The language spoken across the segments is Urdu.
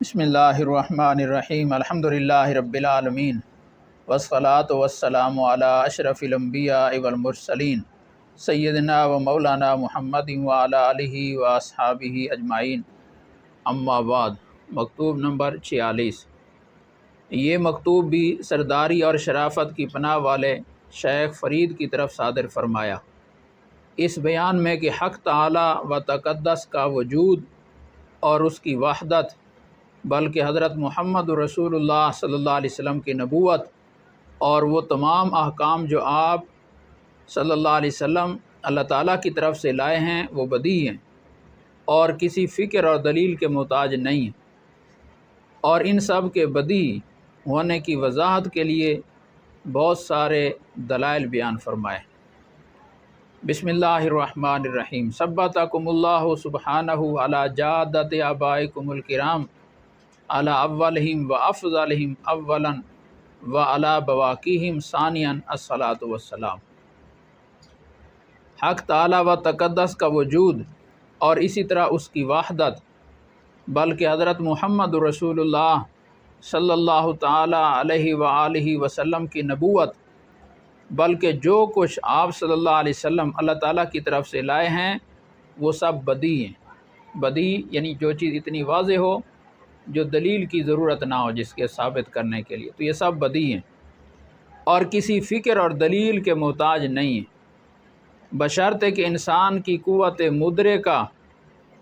بسم اللہ الرحمن الرحیم الحمدللہ رب العالمین والصلاة والسلام علی اشرف الانبیاء والمرسلین سیدنا و مولانا محمد وعلی آلہ و اصحابہ اجمعین، اما بعد۔ مکتوب نمبر 46۔ یہ مکتوب بھی سرداری اور شرافت کی پناہ والے شیخ فرید کی طرف صادر فرمایا، اس بیان میں کہ حق تعالی و تقدس کا وجود اور اس کی وحدت، بلکہ حضرت محمد رسول اللہ صلی اللہ علیہ وسلم کی نبوت اور وہ تمام احکام جو آپ صلی اللہ علیہ وسلم اللہ تعالیٰ کی طرف سے لائے ہیں وہ بدیع ہیں اور کسی فکر اور دلیل کے محتاج نہیں ہیں، اور ان سب کے بدیع ہونے کی وضاحت کے لیے بہت سارے دلائل بیان فرمائے۔ بسم اللہ الرحمن الرحیم۔ ثبتکم اللہ سبحانہ علی جادۃ آبائکم الکرام، علی اولہم و افضلہم اولا و علی بواقیہم ثانیا الصلاۃ والسلام۔ حق تعالی و تقدس کا وجود اور اسی طرح اس کی وحدت، بلکہ حضرت محمد رسول اللہ صلی اللہ تعالی علیہ وآلہ وسلم کی نبوت، بلکہ جو کچھ آپ صلی اللہ علیہ وسلم اللہ تعالیٰ کی طرف سے لائے ہیں وہ سب بدیع ہیں۔ بدیع یعنی جو چیز اتنی واضح ہو جو دلیل کی ضرورت نہ ہو جس کے ثابت کرنے کے لیے، تو یہ سب بدیع ہیں اور کسی فکر اور دلیل کے محتاج نہیں ہیں، بشرطے کہ انسان کی قوت مدرکہ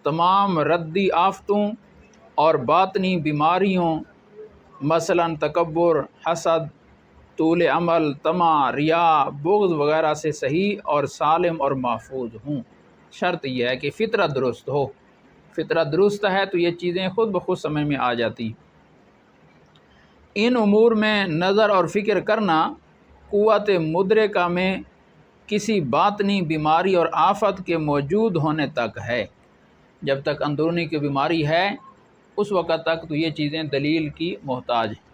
تمام ردی آفتوں اور باطنی بیماریوں مثلا تکبر، حسد، طول عمل، طمع، ریا، بغض وغیرہ سے صحیح اور سالم اور محفوظ ہوں۔ شرط یہ ہے کہ فطرت درست ہو۔ فطرت درست ہے تو یہ چیزیں خود بخود سمجھ میں آ جاتی ہیں۔ ان امور میں نظر اور فکر کرنا قوت مدرکہ میں کسی باطنی بیماری اور آفت کے موجود ہونے تک ہے۔ جب تک اندرونی کی بیماری ہے اس وقت تک تو یہ چیزیں دلیل کی محتاج ہیں،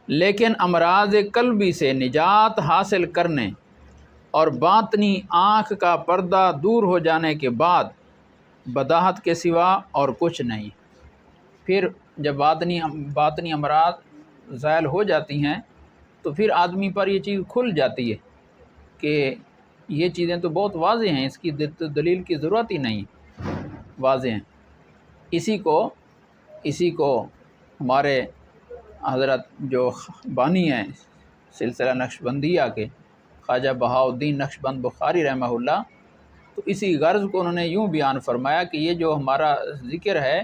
لیکن امراض قلبی سے نجات حاصل کرنے اور باطنی آنکھ کا پردہ دور ہو جانے کے بعد بداحت کے سوا اور کچھ نہیں۔ پھر جب باطنی امراض زائل ہو جاتی ہیں تو پھر آدمی پر یہ چیز کھل جاتی ہے کہ یہ چیزیں تو بہت واضح ہیں، اس کی دلیل کی ضرورت ہی نہیں، واضح ہیں۔ اسی کو ہمارے حضرت جو بانی ہیں سلسلہ نقشبندیہ کے خواجہ بہاؤالدین نقشبند بخاری رحمہ اللہ، تو اسی غرض کو انہوں نے یوں بیان فرمایا کہ یہ جو ہمارا ذکر ہے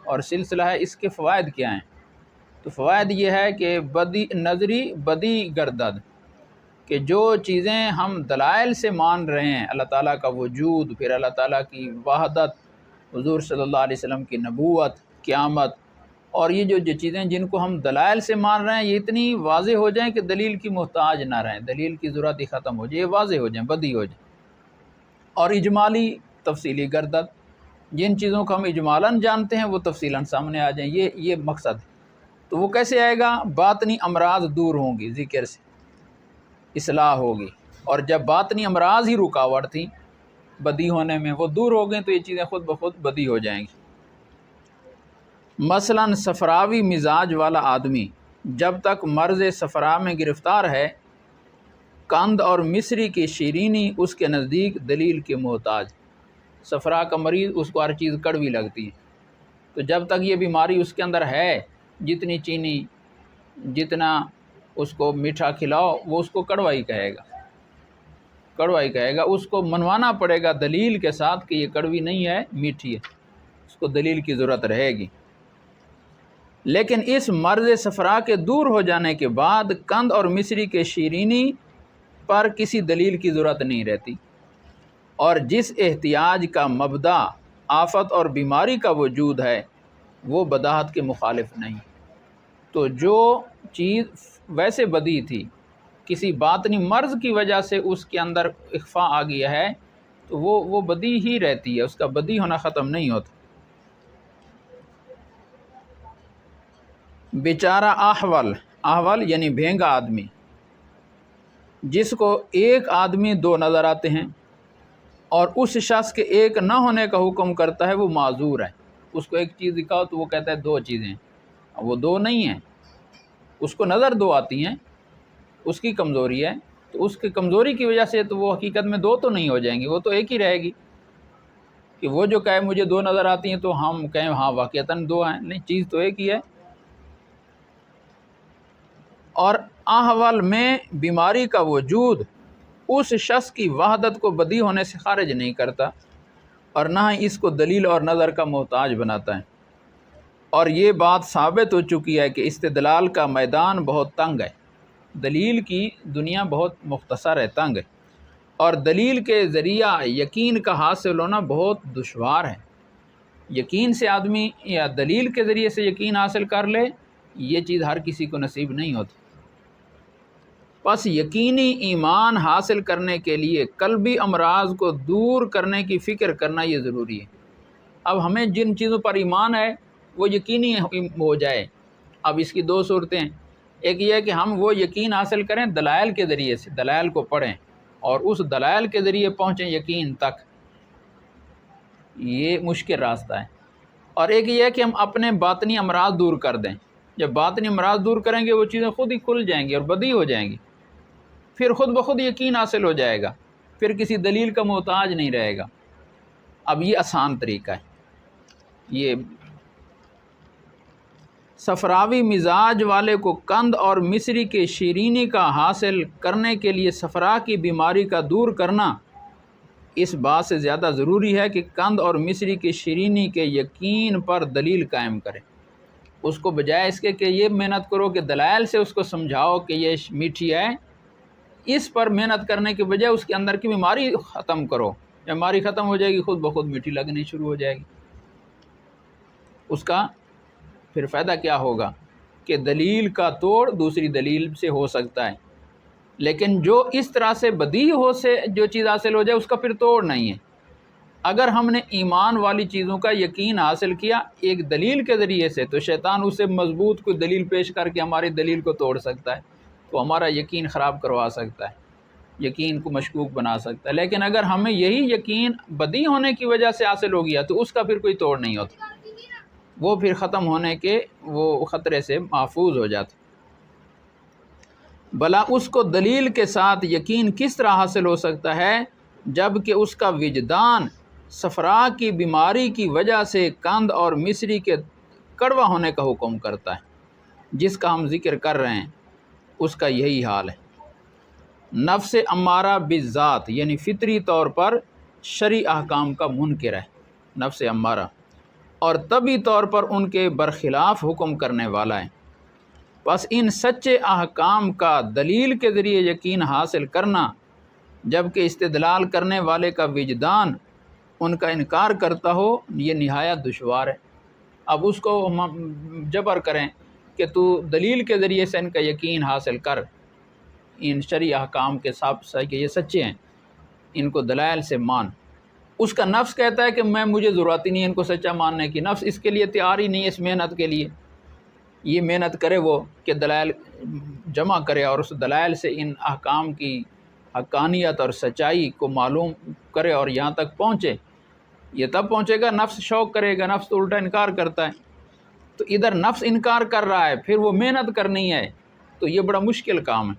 اور سلسلہ ہے اس کے فوائد کیا ہیں؟ تو فوائد یہ ہے کہ نظری بدیع گردد، کہ جو چیزیں ہم دلائل سے مان رہے ہیں، اللہ تعالیٰ کا وجود، پھر اللہ تعالیٰ کی وحدت، حضور صلی اللہ علیہ وسلم کی نبوت، قیامت، اور یہ جو چیزیں جن کو ہم دلائل سے مان رہے ہیں یہ اتنی واضح ہو جائیں کہ دلیل کی محتاج نہ رہیں، دلیل کی ضرورت ہی ختم ہو جائے، یہ واضح ہو جائیں، بدیع ہو جائیں۔ اور اجمالی تفصیلی گردد، جن چیزوں کو ہم اجمالاً جانتے ہیں وہ تفصیلاً سامنے آ جائیں، یہ مقصد ہے۔ تو وہ کیسے آئے گا؟ باطنی امراض دور ہوں گی، ذکر سے اصلاح ہوگی، اور جب باطنی امراض ہی رکاوٹ تھیں بدیع ہونے میں وہ دور ہو گئیں تو یہ چیزیں خود بخود بدیع ہو جائیں گی۔ مثلاً صفراوی مزاج والا آدمی جب تک مرض صفرا میں گرفتار ہے، قند اور مصری کی شیرینی اس کے نزدیک دلیل کے محتاج۔ صفرا کا مریض اس کو ہر چیز کڑوی لگتی ہے، تو جب تک یہ بیماری اس کے اندر ہے جتنی چینی جتنا اس کو میٹھا کھلاؤ وہ اس کو کڑوا ہی کہے گا، اس کو منوانا پڑے گا دلیل کے ساتھ کہ یہ کڑوی نہیں ہے، میٹھی ہے، اس کو دلیل کی ضرورت رہے گی۔ لیکن اس مرض صفرا کے دور ہو جانے کے بعد قند اور مصری کے شیرینی پر کسی دلیل کی ضرورت نہیں رہتی، اور جس احتیاج کا مبدا آفت اور بیماری کا وجود ہے وہ بداحت کے مخالف نہیں۔ تو جو چیز ویسے بدیع تھی کسی باطنی مرض کی وجہ سے اس کے اندر اخفاء آ گیا ہے تو وہ بدیع ہی رہتی ہے، اس کا بدیع ہونا ختم نہیں ہوتا۔ بیچارہ احول یعنی بھینگا آدمی، جس کو ایک آدمی دو نظر آتے ہیں اور اس شخص کے ایک نہ ہونے کا حکم کرتا ہے، وہ معذور ہے۔ اس کو ایک چیز دکھاؤ تو وہ کہتا ہے دو چیزیں، وہ دو نہیں ہیں، اس کو نظر دو آتی ہیں، اس کی کمزوری ہے، تو اس کی کمزوری کی وجہ سے تو وہ حقیقت میں دو تو نہیں ہو جائیں گی، وہ تو ایک ہی رہے گی۔ کہ وہ جو کہے مجھے دو نظر آتی ہیں تو ہم کہیں ہاں واقعتاً دو ہیں، نہیں، چیز تو ایک ہی ہے۔ اور احوال میں بیماری کا وجود اس شخص کی وحدت کو بدی ہونے سے خارج نہیں کرتا، اور نہ ہی اس کو دلیل اور نظر کا محتاج بناتا ہے۔ اور یہ بات ثابت ہو چکی ہے کہ استدلال کا میدان بہت تنگ ہے، دلیل کی دنیا بہت مختصر ہے، تنگ ہے، اور دلیل کے ذریعہ یقین کا حاصل ہونا بہت دشوار ہے۔ یقین سے آدمی یا دلیل کے ذریعے سے یقین حاصل کر لے، یہ چیز ہر کسی کو نصیب نہیں ہوتی۔ پس یقینی ایمان حاصل کرنے کے لیے قلبی امراض کو دور کرنے کی فکر کرنا یہ ضروری ہے۔ اب ہمیں جن چیزوں پر ایمان ہے وہ یقینی ہو جائے۔ اب اس کی دو صورتیں ہیں، ایک یہ ہے کہ ہم وہ یقین حاصل کریں دلائل کے ذریعے سے، دلائل کو پڑھیں اور اس دلائل کے ذریعے پہنچیں یقین تک، یہ مشکل راستہ ہے۔ اور ایک یہ ہے کہ ہم اپنے باطنی امراض دور کر دیں، جب باطنی امراض دور کریں گے وہ چیزیں خود ہی کھل جائیں گی اور بدی ہو جائیں گی، پھر خود بخود یقین حاصل ہو جائے گا، پھر کسی دلیل کا محتاج نہیں رہے گا۔ اب یہ آسان طریقہ ہے۔ یہ صفراوی مزاج والے کو قند اور مصری کے شیرینی کا حاصل کرنے کے لیے صفرا کی بیماری کا دور کرنا اس بات سے زیادہ ضروری ہے کہ قند اور مصری کی شیرینی کے یقین پر دلیل قائم کرے۔ اس کو بجائے اس کے کہ یہ محنت کرو کہ دلائل سے اس کو سمجھاؤ کہ یہ میٹھی ہے، اس پر محنت کرنے کے بجائے اس کے اندر کی بیماری ختم کرو، بیماری ختم ہو جائے گی، خود بخود میٹھی لگنی شروع ہو جائے گی۔ اس کا پھر فائدہ کیا ہوگا کہ دلیل کا توڑ دوسری دلیل سے ہو سکتا ہے، لیکن جو اس طرح سے بدیہی ہو سے جو چیز حاصل ہو جائے اس کا پھر توڑ نہیں ہے۔ اگر ہم نے ایمان والی چیزوں کا یقین حاصل کیا ایک دلیل کے ذریعے سے، تو شیطان اسے مضبوط کوئی دلیل پیش کر کے ہماری دلیل کو توڑ سکتا ہے، تو ہمارا یقین خراب کروا سکتا ہے، یقین کو مشکوک بنا سکتا ہے۔ لیکن اگر ہمیں یہی یقین بدی ہونے کی وجہ سے حاصل ہو گیا تو اس کا پھر کوئی توڑ نہیں ہوتا، وہ پھر ختم ہونے کے وہ خطرے سے محفوظ ہو جاتا۔ بھلا اس کو دلیل کے ساتھ یقین کس طرح حاصل ہو سکتا ہے جب کہ اس کا وجدان صفرا کی بیماری کی وجہ سے قند اور مصری کے کڑوا ہونے کا حکم کرتا ہے، جس کا ہم ذکر کر رہے ہیں اس کا یہی حال ہے۔ نفس امارہ بالذات یعنی فطری طور پر شرعی احکام کا منکر ہے نفس امارہ، اور طبعی طور پر ان کے برخلاف حکم کرنے والا ہے۔ پس ان سچے احکام کا دلیل کے ذریعے یقین حاصل کرنا، جبکہ استدلال کرنے والے کا وجدان ان کا انکار کرتا ہو، یہ نہایت دشوار ہے۔ اب اس کو ہم جبر کریں کہ تو دلیل کے ذریعے سے ان کا یقین حاصل کر، ان شرعی احکام کے ساتھ کہ یہ سچے ہیں، ان کو دلائل سے مان۔ اس کا نفس کہتا ہے کہ مجھے ضرورت ہی نہیں ان کو سچا ماننے کی، نفس اس کے لیے تیار ہی نہیں ہے، اس محنت کے لیے یہ محنت کرے وہ کہ دلائل جمع کرے اور اس دلائل سے ان احکام کی حقانیت اور سچائی کو معلوم کرے اور یہاں تک پہنچے۔ یہ تب پہنچے گا، نفس شوق کرے گا، نفس تو الٹا انکار کرتا ہے۔ تو ادھر نفس انکار کر رہا ہے، پھر وہ محنت کرنی ہے، تو یہ بڑا مشکل کام ہے۔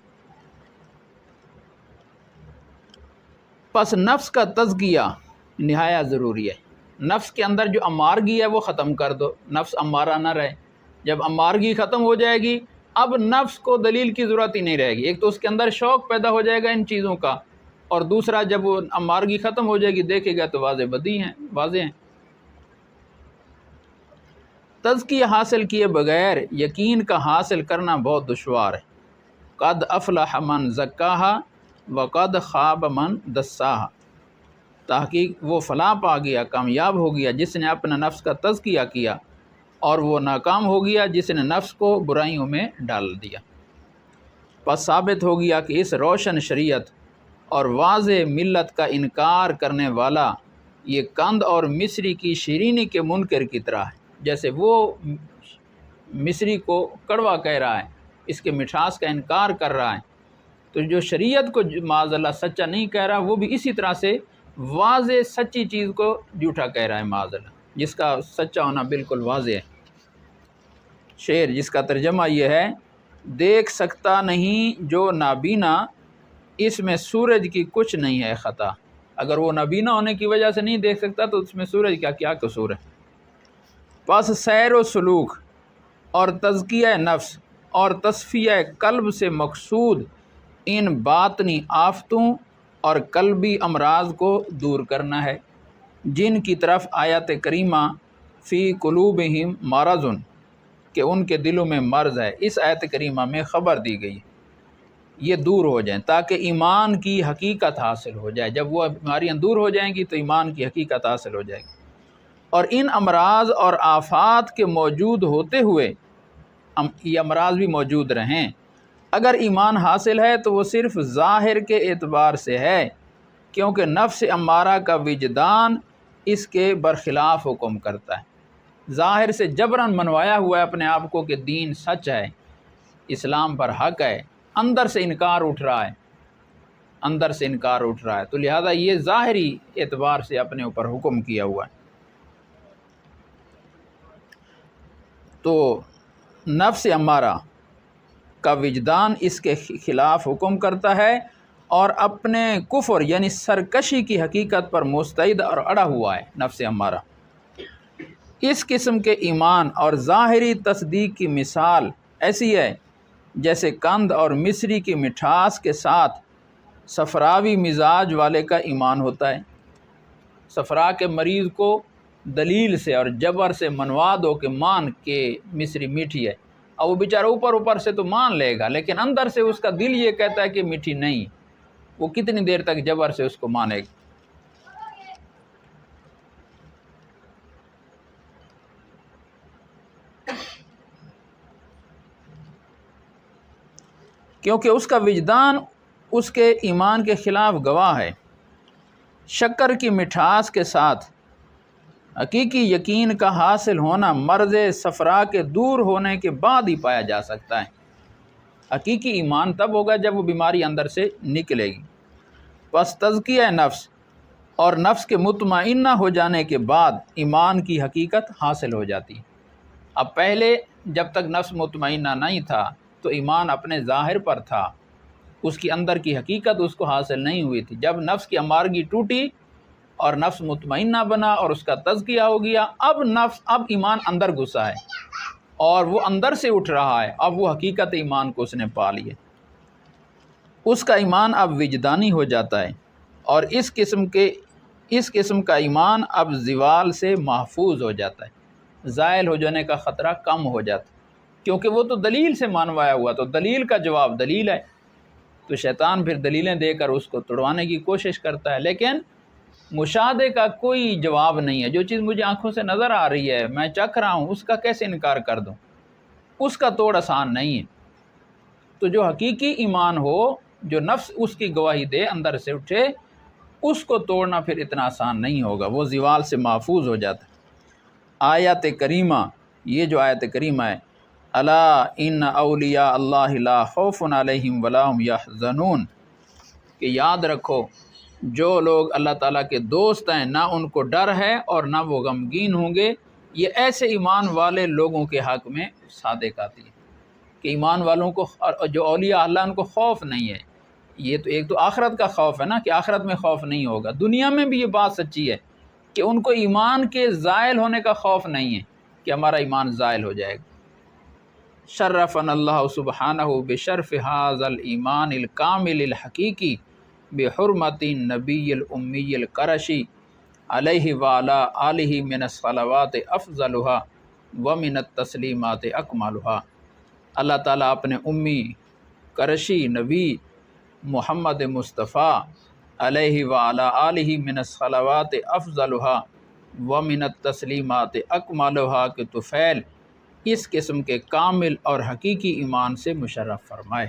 پس نفس کا تزکیہ نہایت ضروری ہے۔ نفس کے اندر جو امارگی ہے وہ ختم کر دو، نفس امارہ نہ رہے۔ جب امارگی ختم ہو جائے گی، اب نفس کو دلیل کی ضرورت ہی نہیں رہے گی۔ ایک تو اس کے اندر شوق پیدا ہو جائے گا ان چیزوں کا، اور دوسرا جب وہ امارگی ختم ہو جائے گی دیکھے گا تو واضح بدی ہیں، واضح ہیں۔ تزکیہ حاصل کیے بغیر یقین کا حاصل کرنا بہت دشوار ہے۔ قد افلح من زکاہا وقد خاب من دساہا، تحقیق وہ فلاح پا گیا، کامیاب ہو گیا جس نے اپنا نفس کا تزکیہ کیا، اور وہ ناکام ہو گیا جس نے نفس کو برائیوں میں ڈال دیا۔ پس ثابت ہو گیا کہ اس روشن شریعت اور واضح ملت کا انکار کرنے والا یہ قند اور مصری کی شیرینی کے منکر کی طرح ہے۔ جیسے وہ مصری کو کڑوا کہہ رہا ہے، اس کے مٹھاس کا انکار کر رہا ہے، تو جو شریعت کو معاذ اللہ سچا نہیں کہہ رہا، وہ بھی اسی طرح سے واضح سچی چیز کو جھوٹا کہہ رہا ہے معاذ اللہ۔ جس کا سچا ہونا بالکل واضح ہے۔ شعر جس کا ترجمہ یہ ہے، دیکھ سکتا نہیں جو نابینا، اس میں سورج کی کچھ نہیں ہے خطا۔ اگر وہ نابینا ہونے کی وجہ سے نہیں دیکھ سکتا تو اس میں سورج کا کیا قصور ہے؟ پس سیر و سلوک اور تزکیہ نفس اور تصفیہ قلب سے مقصود ان باطنی آفتوں اور قلبی امراض کو دور کرنا ہے، جن کی طرف آیت کریمہ فی قلوبہم مرض، کہ ان کے دلوں میں مرض ہے، اس آیت کریمہ میں خبر دی گئی، یہ دور ہو جائیں تاکہ ایمان کی حقیقت حاصل ہو جائے۔ جب وہ بیماریاں دور ہو جائیں گی تو ایمان کی حقیقت حاصل ہو جائے گی۔ اور ان امراض اور آفات کے موجود ہوتے ہوئے یہ امراض بھی موجود رہیں، اگر ایمان حاصل ہے تو وہ صرف ظاہر کے اعتبار سے ہے، کیونکہ نفس امارہ کا وجدان اس کے برخلاف حکم کرتا ہے۔ ظاہر سے جبراً منوایا ہوا ہے اپنے آپ کو کہ دین سچ ہے، اسلام پر حق ہے، اندر سے انکار اٹھ رہا ہے، اندر سے انکار اٹھ رہا ہے، تو لہذا یہ ظاہری اعتبار سے اپنے اوپر حکم کیا ہوا ہے۔ تو نفس امارہ کا وجدان اس کے خلاف حکم کرتا ہے اور اپنے کفر یعنی سرکشی کی حقیقت پر مستعد اور اڑا ہوا ہے نفس امارہ۔ اس قسم کے ایمان اور ظاہری تصدیق کی مثال ایسی ہے جیسے قند اور مصری کی مٹھاس کے ساتھ صفراوی مزاج والے کا ایمان ہوتا ہے۔ صفرا کے مریض کو دلیل سے اور جبر سے منوا دو کہ مان کہ مصری میٹھی ہے، اور وہ بیچارہ اوپر سے تو مان لے گا، لیکن اندر سے اس کا دل یہ کہتا ہے کہ میٹھی نہیں، وہ کتنی دیر تک جبر سے اس کو مانے گا؟ کیونکہ اس کا وجدان اس کے ایمان کے خلاف گواہ ہے۔ شکر کی مٹھاس کے ساتھ حقیقی یقین کا حاصل ہونا مرض صفرا کے دور ہونے کے بعد ہی پایا جا سکتا ہے۔ حقیقی ایمان تب ہوگا جب وہ بیماری اندر سے نکلے گی۔ پس تزکیہ نفس اور نفس کے مطمئنہ ہو جانے کے بعد ایمان کی حقیقت حاصل ہو جاتی ہے۔ اب پہلے جب تک نفس مطمئنہ نہیں تھا تو ایمان اپنے ظاہر پر تھا، اس کی اندر کی حقیقت اس کو حاصل نہیں ہوئی تھی۔ جب نفس کی امارگی ٹوٹی اور نفس مطمئنہ بنا اور اس کا تزکیہ ہو گیا، اب ایمان اندر گھسا ہے اور وہ اندر سے اٹھ رہا ہے، اب وہ حقیقت ایمان کو اس نے پا لی ہے۔ اس کا ایمان اب وجدانی ہو جاتا ہے اور اس قسم کا ایمان اب زوال سے محفوظ ہو جاتا ہے، زائل ہو جانے کا خطرہ کم ہو جاتا ہے، کیونکہ وہ تو دلیل سے مانوایا ہوا، تو دلیل کا جواب دلیل ہے، تو شیطان پھر دلیلیں دے کر اس کو توڑوانے کی کوشش کرتا ہے، لیکن مشاہدے کا کوئی جواب نہیں ہے۔ جو چیز مجھے آنکھوں سے نظر آ رہی ہے، میں چکھ رہا ہوں، اس کا کیسے انکار کر دوں؟ اس کا توڑ آسان نہیں ہے۔ تو جو حقیقی ایمان ہو، جو نفس اس کی گواہی دے، اندر سے اٹھے، اس کو توڑنا پھر اتنا آسان نہیں ہوگا، وہ زوال سے محفوظ ہو جاتا ہے۔ آیت کریمہ، یہ جو آیت کریمہ ہے، الا ان اولیاء اللہ لا خوف علیہم ولا هم یحزنون، کہ یاد رکھو جو لوگ اللہ تعالیٰ کے دوست ہیں، نہ ان کو ڈر ہے اور نہ وہ غمگین ہوں گے۔ یہ ایسے ایمان والے لوگوں کے حق میں صادق آتی ہے کہ ایمان والوں کو، جو اولیاء اللہ، ان کو خوف نہیں ہے۔ یہ تو ایک تو آخرت کا خوف ہے نا، کہ آخرت میں خوف نہیں ہوگا، دنیا میں بھی یہ بات سچی ہے کہ ان کو ایمان کے زائل ہونے کا خوف نہیں ہے کہ ہمارا ایمان زائل ہو جائے گا۔ شرفنا اللہ سبحانہ بشرف ھذا الایمان الکامل الحقیقی بحرمت النبی الامی القرشی علیہ وعلی آلہ من الصلوات افضلها ومن التسلیمات اکملها۔ اللہ تعالیٰ اپنے امی قرشی نبی محمد مصطفیٰ علیہ وعلی آلہ من الصلوات افضلها ومن التسلیمات اکملها کے طفیل اس قسم کے کامل اور حقیقی ایمان سے مشرف فرمائے۔